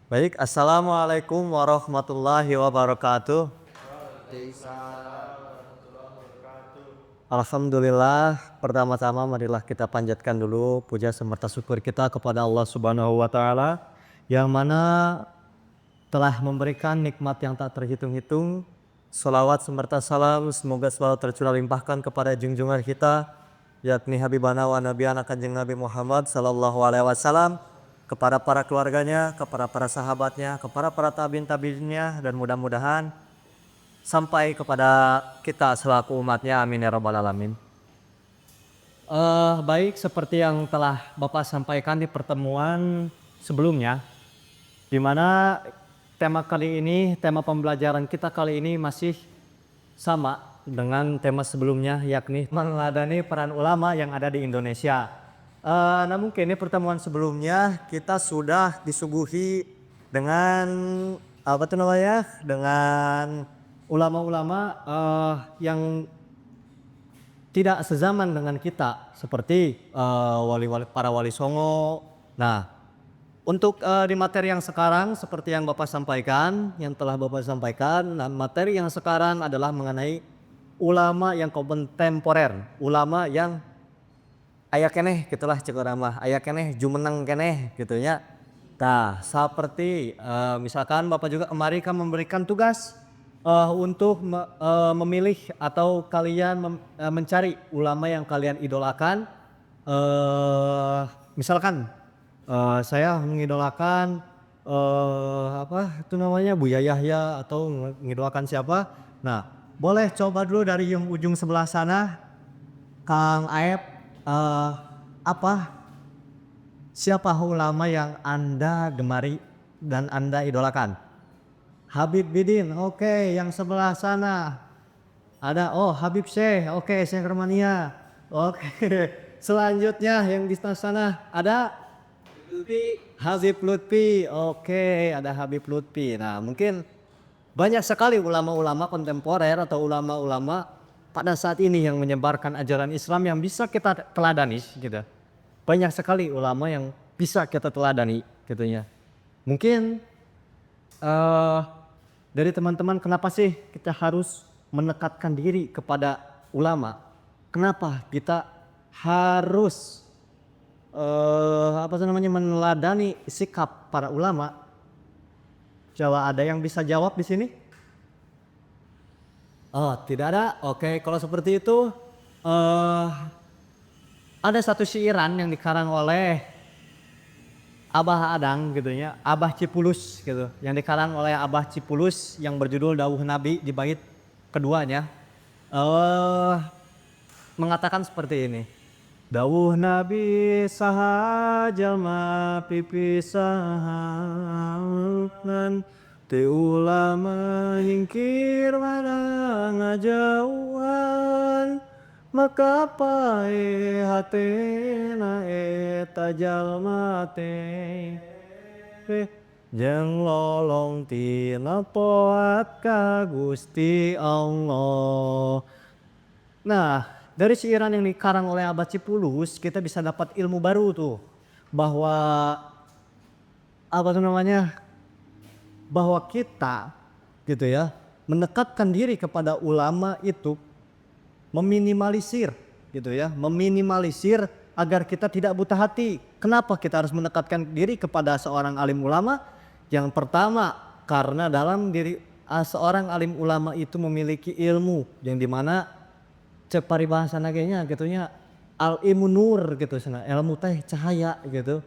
Baik, Assalamualaikum warahmatullahi wabarakatuh. Alhamdulillah, pertama-tama marilah kita panjatkan dulu puja serta syukur kita kepada Allah Subhanahu wa taala yang mana telah memberikan nikmat yang tak terhitung-hitung. Salawat serta salam semoga selalu tercurah limpahkan kepada junjungan kita yakni Habibana wa Nabiana Kanjeng Nabi Muhammad sallallahu alaihi wasallam, kepada para keluarganya, kepada para sahabatnya, kepada para tabiin-tabiinnya, dan mudah-mudahan sampai kepada kita selaku umatnya, amin ya rabbal alamin. Baik, seperti yang telah Bapak sampaikan di pertemuan sebelumnya, di mana tema kali ini, tema pembelajaran kita kali ini masih sama dengan tema sebelumnya, yakni meneladani peran ulama yang ada di Indonesia. Namun kini pertemuan sebelumnya kita sudah disuguhi dengan dengan ulama-ulama yang tidak sezaman dengan kita, seperti para wali songo. Nah, untuk di materi yang sekarang seperti yang Bapak sampaikan, yang telah Bapak sampaikan, nah materi yang sekarang adalah mengenai ulama yang kontemporer, ulama yang aya keneh gitulah cek urang mah, aya keneh jumeneng keneh gitu nya. Tah, seperti misalkan Bapak juga kemarin kan memberikan tugas untuk memilih atau kalian mencari ulama yang kalian idolakan. Misalkan saya mengidolakan Buya Yahya atau mengidolakan siapa. Nah, boleh coba dulu dari yang ujung sebelah sana, Kang Aep, siapa ulama yang Anda gemari dan Anda idolakan? Habib Bidin, oke. Yang sebelah sana ada, Habib Syekh, oke, Syekh Romania, oke. Selanjutnya yang di sana ada Habib Lutfi, oke, ada Habib Lutfi. Nah, mungkin banyak sekali ulama-ulama kontemporer atau ulama-ulama pada saat ini yang menyebarkan ajaran Islam yang bisa kita teladani gitu. Banyak sekali ulama yang bisa kita teladani gitunya. Mungkin dari teman-teman, kenapa sih kita harus mendekatkan diri kepada ulama? Kenapa kita harus meneladani sikap para ulama? Coba ada yang bisa jawab di sini? Oh, tidak ada. Oke, kalau seperti itu ada satu syairan yang dikarang oleh Abah Adang gitu ya, Abah Cipulus gitu, yang dikarang oleh Abah Cipulus yang berjudul Dawuh Nabi di bait keduanya. Mengatakan seperti ini. Dawuh Nabi saha jalma pipisahan ti ulama hingkir mana ngajauhan, maka pae hatena eta jalma teh jeung lolong tina poat ka Gusti Allah. Nah, dari syairan yang dikarang oleh Abah Cipulus kita bisa dapat ilmu baru tuh, bahwa bahwa kita gitu ya, mendekatkan diri kepada ulama itu meminimalisir gitu ya, meminimalisir agar kita tidak buta hati. Kenapa kita harus mendekatkan diri kepada seorang alim ulama? Yang pertama, karena dalam diri seorang alim ulama itu memiliki ilmu yang dimana cek paribahasa nagenya gitunya, al ilmu nur gitu sana, ilmu teh cahaya gitu.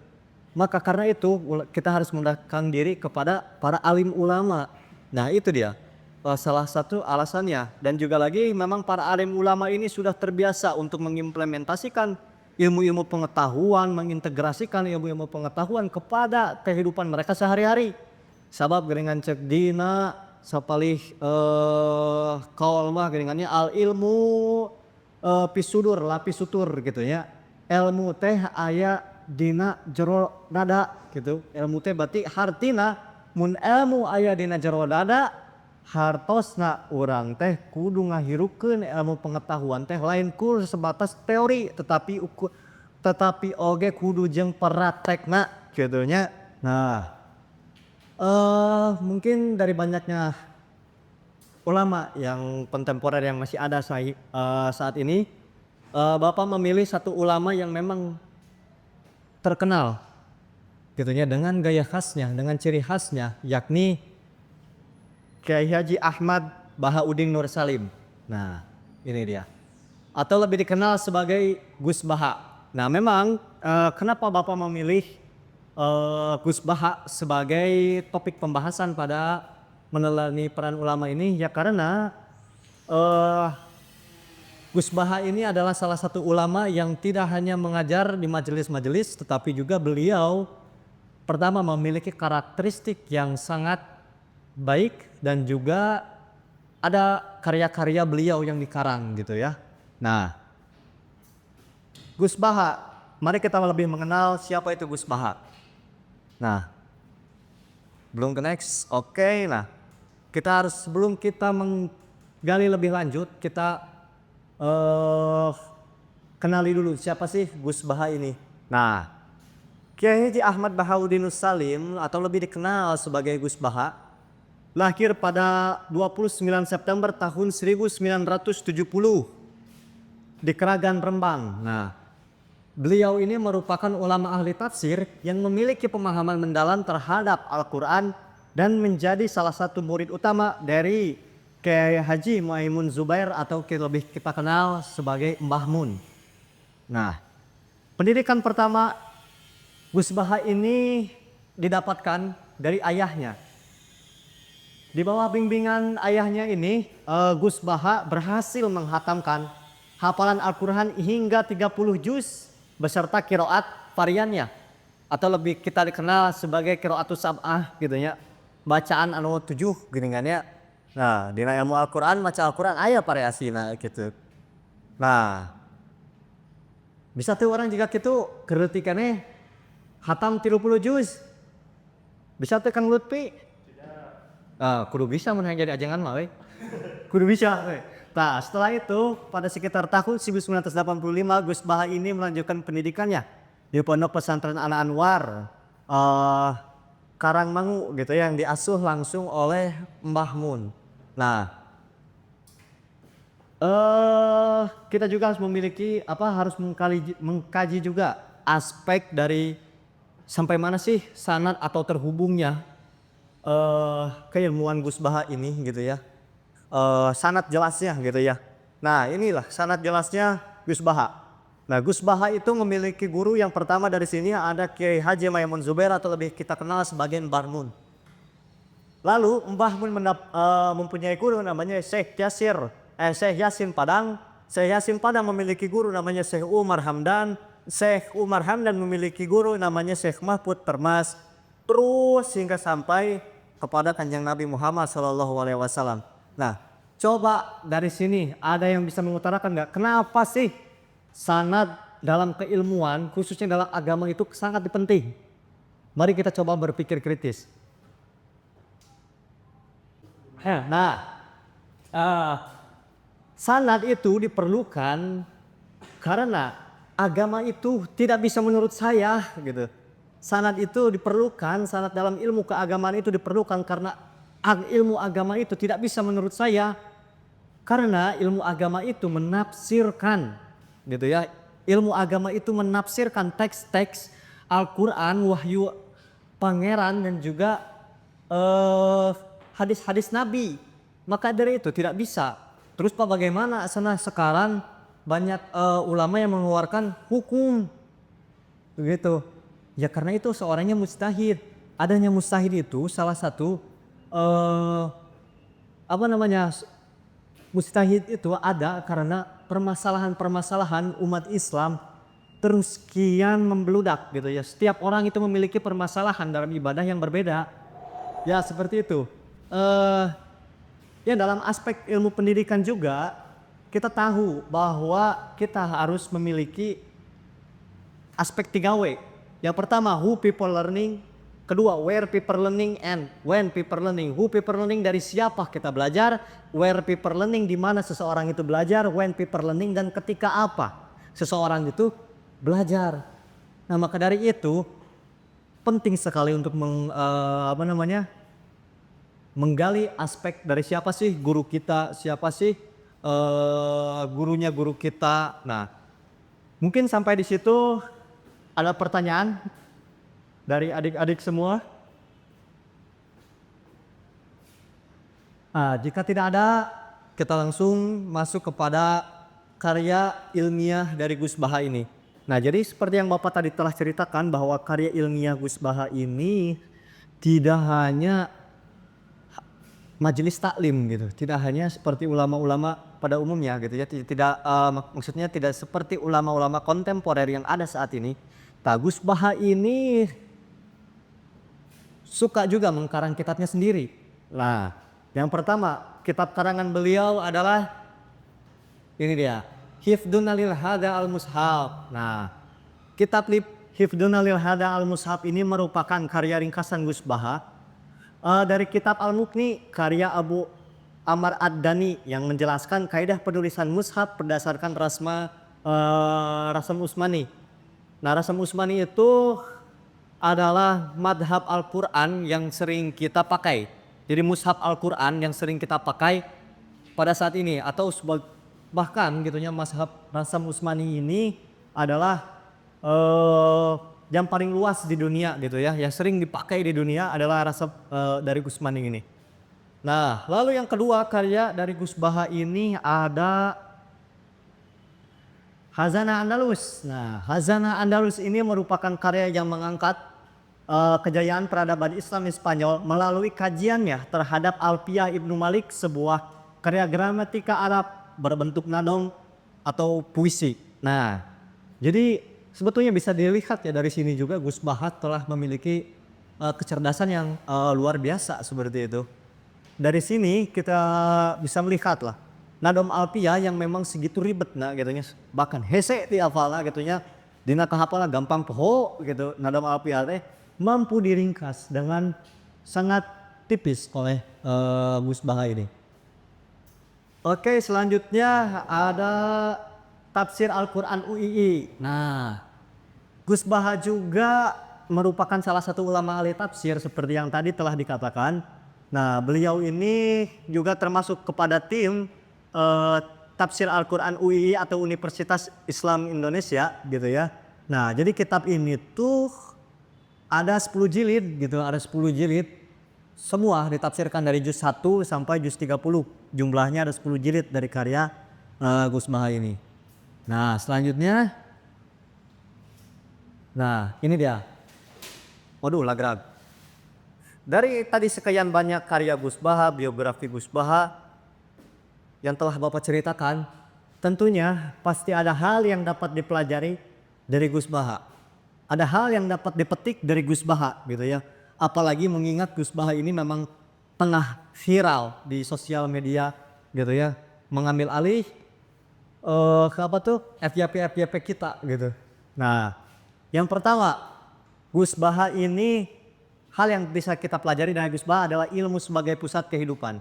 Maka karena itu kita harus mendekatkan diri kepada para alim ulama. Nah, itu dia salah satu alasannya. Dan juga lagi memang para alim ulama ini sudah terbiasa untuk mengimplementasikan ilmu-ilmu pengetahuan, mengintegrasikan ilmu-ilmu pengetahuan kepada kehidupan mereka sehari-hari. Sabab geringan cek dina sapalih kaul mah geringannya al ilmu pisudur, lapis sutur gitu ya. Ilmu teh aya dina jero dada gitu. Ilmu teh berarti hartina, mun ilmu aya dina jero dada, hartosna urang teh kudu ngahirupkeun ilmu pengetahuan teh lain ku sebatas teori, tetapi oge kudu jeung praktekna gitu nya. Nah, Mungkin dari banyaknya ulama yang kontemporer yang masih ada saat ini, Bapak memilih satu ulama yang memang terkenal gitu ya dengan gaya khasnya, dengan ciri khasnya, yakni Kiai Haji Ahmad Bahauddin Nur Salim. Nah, ini dia. Atau lebih dikenal sebagai Gus Baha. Nah, memang kenapa Bapak memilih Gus Baha sebagai topik pembahasan pada meneladani peran ulama ini? Ya karena eh, Gus Baha ini adalah salah satu ulama yang tidak hanya mengajar di majelis-majelis, tetapi juga beliau pertama memiliki karakteristik yang sangat baik dan juga ada karya-karya beliau yang dikarang gitu ya. Nah, Gus Baha, mari kita lebih mengenal siapa itu Gus Baha. Nah, belum ke next, oke. Nah, kita harus sebelum kita menggali lebih lanjut, kita kenali dulu siapa sih Gus Baha ini. Nah, Kiai Haji Ahmad Bahauddin Salim atau lebih dikenal sebagai Gus Baha lahir pada 29 September tahun 1970 di Keragan Rembang. Nah, beliau ini merupakan ulama ahli tafsir yang memiliki pemahaman mendalam terhadap Al-Quran dan menjadi salah satu murid utama dari Kiai Haji Muaimun Zubair atau lebih kita kenal sebagai Mbah Mun. Nah, pendidikan pertama Gus Baha ini didapatkan dari ayahnya. Di bawah bimbingan ayahnya ini, Gus Baha berhasil menghatamkan hafalan Al-Quran hingga 30 juz beserta kiroat variannya. Atau lebih kita dikenal sebagai kiroatus sab'ah gitu ya. Bacaan anu 7 gini kan ya. Nah, di ilmu Al-Quran, baca Al-Quran aya variasina gitu. Nah, bisa tuh orang jika gitu keretikannya hatam 30 juz. Bisa tuh Kang Lutfi? Kudu bisa mun jadi ajangan mah we. Kudu bisa we. Nah, setelah itu pada sekitar tahun 1985 Gus Baha ini melanjutkan pendidikannya di Pondok Pesantren Ana Anwar Karangmangu gitu ya, yang diasuh langsung oleh Mbah Mun. Nah, kita juga harus harus mengkaji juga aspek dari sampai mana sih sanad atau terhubungnya keilmuan Gus Baha ini gitu ya. Sanad jelasnya gitu ya. Nah, inilah sanad jelasnya Gus Baha. Nah, Gus Baha itu memiliki guru yang pertama dari sini ada Kiai Haji Muaimun Zubair atau lebih kita kenal sebagai Mbah Mun. Lalu Mbah Mun mempunyai guru namanya Syekh Yasin Padang. Syekh Yasin Padang memiliki guru namanya Syekh Umar Hamdan. Syekh Umar Hamdan memiliki guru namanya Syekh Mahfud Termas, terus hingga sampai kepada Kanjeng Nabi Muhammad SAW. Nah, coba dari sini ada yang bisa mengutarakan nggak kenapa sih sanad dalam keilmuan khususnya dalam agama itu sangat penting? Mari kita coba berpikir kritis. Sanad itu diperlukan karena agama itu tidak bisa menurut saya gitu. Sanad itu diperlukan, sanad dalam ilmu keagamaan itu diperlukan karena ilmu agama itu tidak bisa menurut saya. Karena ilmu agama itu menafsirkan gitu ya. Ilmu agama itu menafsirkan teks-teks Al-Quran, wahyu pangeran dan juga hadis-hadis Nabi. Maka dari itu tidak bisa. Terus Pak bagaimana sekarang banyak ulama yang mengeluarkan hukum begitu ya, karena itu seorangnya mustahid. Adanya mustahid itu salah satu mustahid itu ada karena permasalahan umat Islam terus kian membludak gitu ya. Setiap orang itu memiliki permasalahan dalam ibadah yang berbeda ya, seperti itu. Ya dalam aspek ilmu pendidikan juga kita tahu bahwa kita harus memiliki aspek 3W. Yang pertama, who people learning. Kedua, where people learning and when people learning. Who people learning, dari siapa kita belajar. Where people learning, di mana seseorang itu belajar. When people learning, dan ketika apa seseorang itu belajar. Nah, maka dari itu penting sekali untuk menggali aspek dari siapa sih guru kita, siapa sih gurunya guru kita. Nah, mungkin sampai di situ ada pertanyaan dari adik-adik semua. Jika tidak ada, kita langsung masuk kepada karya ilmiah dari Gus Baha ini. Nah, jadi seperti yang Bapak tadi telah ceritakan bahwa karya ilmiah Gus Baha ini tidak hanya majelis taklim gitu, tidak hanya seperti ulama-ulama pada umumnya gitu ya, maksudnya tidak seperti ulama-ulama kontemporer yang ada saat ini. Gus Baha ini suka juga mengkarang kitabnya sendiri. Nah, yang pertama kitab karangan beliau adalah ini dia, Hifduna lil Hada al Mushaf. Nah, kitab Hifduna lil Hada al Mushaf ini merupakan karya ringkasan Gus Baha dari kitab Al-Muqni karya Abu Amr Ad-Dani yang menjelaskan kaidah penulisan mushaf berdasarkan Rasam Usmani. Nah, Rasam Usmani itu adalah madhab Al-Quran yang sering kita pakai. Jadi mushaf Al-Quran yang sering kita pakai pada saat ini, atau bahkan gitunya mazhab Rasam Usmani ini adalah yang paling luas di dunia gitu ya, yang sering dipakai di dunia adalah rasam dari Usmani ini. Nah, lalu yang kedua karya dari Gus Baha ini ada Khazanah Andalus. Nah, Khazanah Andalus ini merupakan karya yang mengangkat kejayaan peradaban Islam di Spanyol melalui kajiannya terhadap Alfiyah Ibnu Malik, sebuah karya gramatika Arab berbentuk nadom atau puisi. Nah, jadi sebetulnya bisa dilihat ya dari sini juga Gus Baha telah memiliki kecerdasan yang luar biasa seperti itu. Dari sini kita bisa melihat lah nadom Alfiyah yang memang segitu ribet nah gitunya, bahkan hese ti hafalna gitunya, dina kahapalna gampang poho gitu. Nadom Alfiyah teh mampu diringkas dengan sangat tipis oleh Gus Baha ini. Oke, selanjutnya ada Tafsir Al-Quran UII. Nah, Gus Baha juga merupakan salah satu ulama ahli tafsir seperti yang tadi telah dikatakan. Nah, beliau ini juga termasuk kepada tim Tafsir Al-Quran UII atau Universitas Islam Indonesia gitu ya. Nah, jadi kitab ini tuh ada 10 jilid gitu, ada 10 jilid. Semua ditafsirkan dari juz 1 sampai juz 30. Jumlahnya ada 10 jilid dari karya Gus Baha ini. Nah, selanjutnya, nah ini dia. Waduh, lagrag. Dari tadi sekian banyak karya Gus Baha, biografi Gus Baha yang telah Bapak ceritakan, tentunya pasti ada hal yang dapat dipelajari dari Gus Baha. Ada hal yang dapat dipetik dari Gus Baha gitu ya. Apalagi mengingat Gus Baha ini memang tengah viral di sosial media gitu ya. Mengambil alih FYP kita gitu. Nah, yang pertama, Gus Baha ini, hal yang bisa kita pelajari dari Gus Baha adalah ilmu sebagai pusat kehidupan.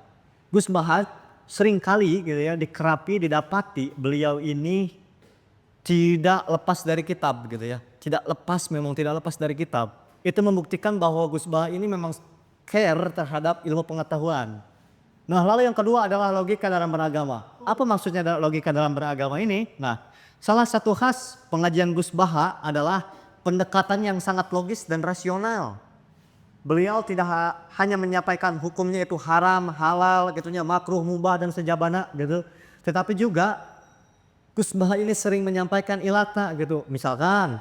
Gus Baha sering kali gitu ya didapati beliau ini tidak lepas dari kitab gitu ya. Tidak lepas dari kitab. Itu membuktikan bahwa Gus Baha ini memang care terhadap ilmu pengetahuan. Nah, lalu yang kedua adalah logika dalam beragama. Apa maksudnya logika dalam beragama ini? Nah, salah satu khas pengajian Gus Baha adalah pendekatan yang sangat logis dan rasional. Beliau tidak hanya menyampaikan hukumnya itu haram, halal, gitunya, makruh, mubah dan sejabana gitu. Tetapi juga Gus Baha ini sering menyampaikan ilata gitu. Misalkan,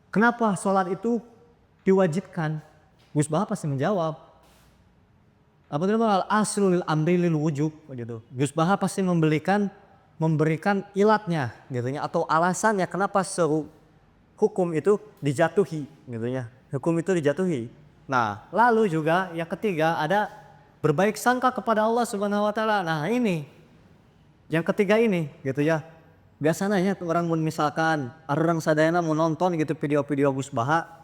kenapa sholat itu diwajibkan? Gus Baha pasti menjawab. Apa itu namanya al-aslul amri lil wujub gitu. Gus Baha pasti memberikan ilatnya gitunya atau alasannya kenapa hukum itu dijatuhi gitunya. Hukum itu dijatuhi. Nah, lalu juga yang ketiga ada berbaik sangka kepada Allah Subhanahu wa taala. Nah, ini yang ketiga ini gitu ya. Biasanya orang misalkan orang sadayana mau nonton gitu video-video Gus Baha,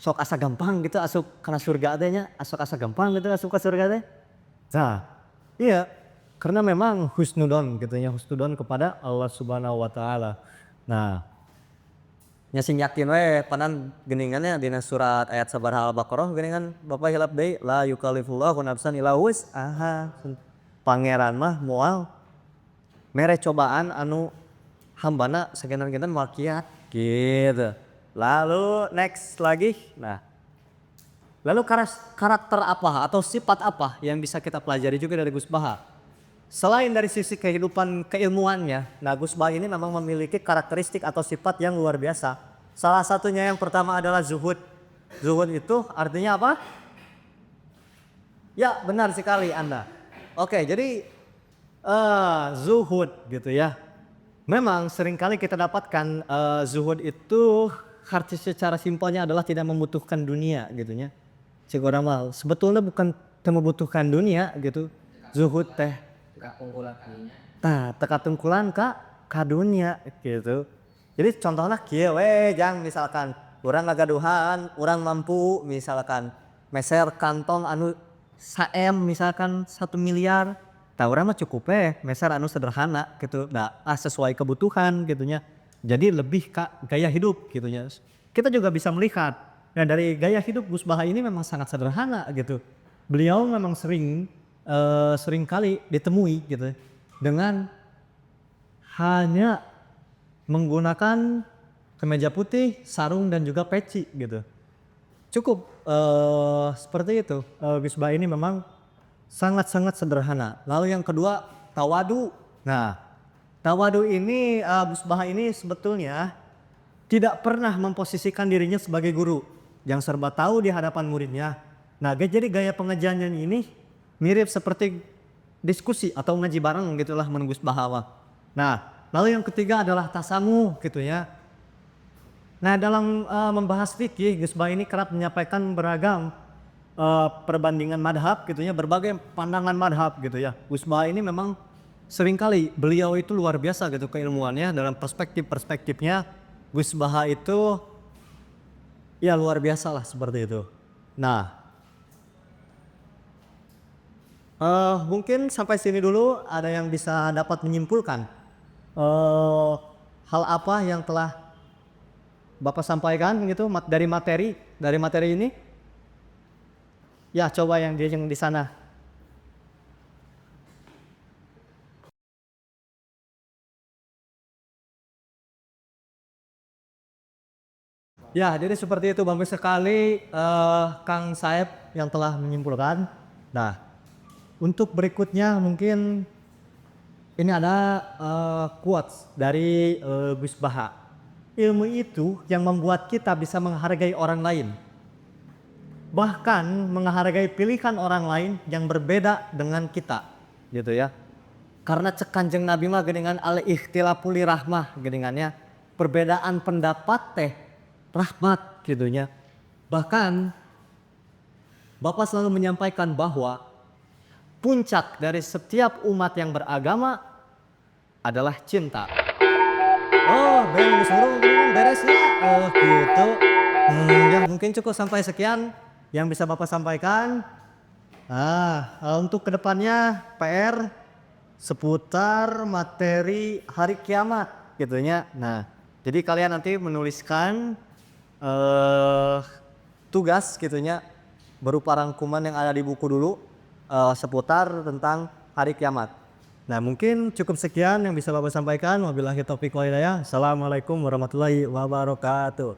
sok asa gampang gitu asup karena surga adanya, asa gampang gitu asup ke surga teh. Nah, iya, karena memang husnudon gitu ya, husnudon kepada Allah Subhanahu wa taala. Nah, nya sing yakin we panan geuningannya dina surat ayat sabaraha Al-Baqarah geuningan Bapak hilap deui la yukallifullahu nafsan illa wus'aha. Pangeran mah moal mere cobaan anu hambana sakian-kian moal kiat gitu. Lalu next lagi. Nah, lalu karakter apa atau sifat apa yang bisa kita pelajari juga dari Gus Baha? Selain dari sisi kehidupan keilmuannya, nah Gus Baha ini memang memiliki karakteristik atau sifat yang luar biasa. Salah satunya yang pertama adalah zuhud. Zuhud itu artinya apa? Ya benar sekali Anda. Oke, jadi zuhud gitu ya. Memang seringkali kita dapatkan zuhud itu arti secara simpelnya adalah tidak membutuhkan dunia gitu ya. Cik orang mal sebetulnya bukan membutuhkan dunia gitu. Zuhud teh teka tungkulan ka dunia gitu. Jadi contohnya kieu we jang misalkan urang ngagaduhan, urang mampu misalkan meser kantong anu saem misalkan 1 miliar. Tah urang mah cukup meser anu sederhana gitu. Nah, sesuai kebutuhan gitunya. Jadi lebih ka gaya hidup gitunya. Kita juga bisa melihat nah dari gaya hidup Gus Baha ini memang sangat sederhana gitu. Beliau memang sering kali ditemui gitu dengan hanya menggunakan kemeja putih, sarung dan juga peci gitu. Cukup seperti itu. Gus Baha ini memang sangat-sangat sederhana. Lalu yang kedua tawadu. Nah, tawadu ini Gus Baha ini sebetulnya tidak pernah memposisikan dirinya sebagai guru yang serba tahu di hadapan muridnya. Nah, jadi gaya pengajarannya ini mirip seperti diskusi atau ngaji bareng gitulah menunggu Bahawa. Nah, lalu yang ketiga adalah tasamuh gitu ya. Nah, dalam membahas fikih Gus Baha ini kerap menyampaikan beragam perbandingan madhab gitu ya, berbagai pandangan madhab gitu ya. Gus Baha ini memang seringkali beliau itu luar biasa gitu keilmuannya dalam perspektifnya. Gus Baha itu ya luar biasa lah seperti itu. Nah, mungkin sampai sini dulu ada yang bisa dapat menyimpulkan hal apa yang telah Bapak sampaikan gitu dari materi ini. Ya coba yang di sana. Ya, jadi seperti itu bagus sekali Kang Saeb yang telah menyimpulkan. Nah, untuk berikutnya mungkin ini ada quotes dari Gus Baha. Ilmu itu yang membuat kita bisa menghargai orang lain. Bahkan menghargai pilihan orang lain yang berbeda dengan kita, gitu ya. Karena cek Kanjeng Nabi mah geuningan al-ikhtilafu li rahmah geuningannya. Perbedaan pendapat teh rahmat gitunya. Bahkan Bapak selalu menyampaikan bahwa puncak dari setiap umat yang beragama adalah cinta. Oh, beres ya. Oh, gitu. Ya mungkin cukup sampai sekian yang bisa Bapak sampaikan. Untuk kedepannya PR seputar materi hari kiamat gitunya. Nah, jadi kalian nanti menuliskan tugas gitunya berupa rangkuman yang ada di buku dulu seputar tentang hari kiamat. Nah, mungkin cukup sekian yang bisa Bapak sampaikan. Wabillahi taufiq wal hidayah. Assalamualaikum warahmatullahi wabarakatuh.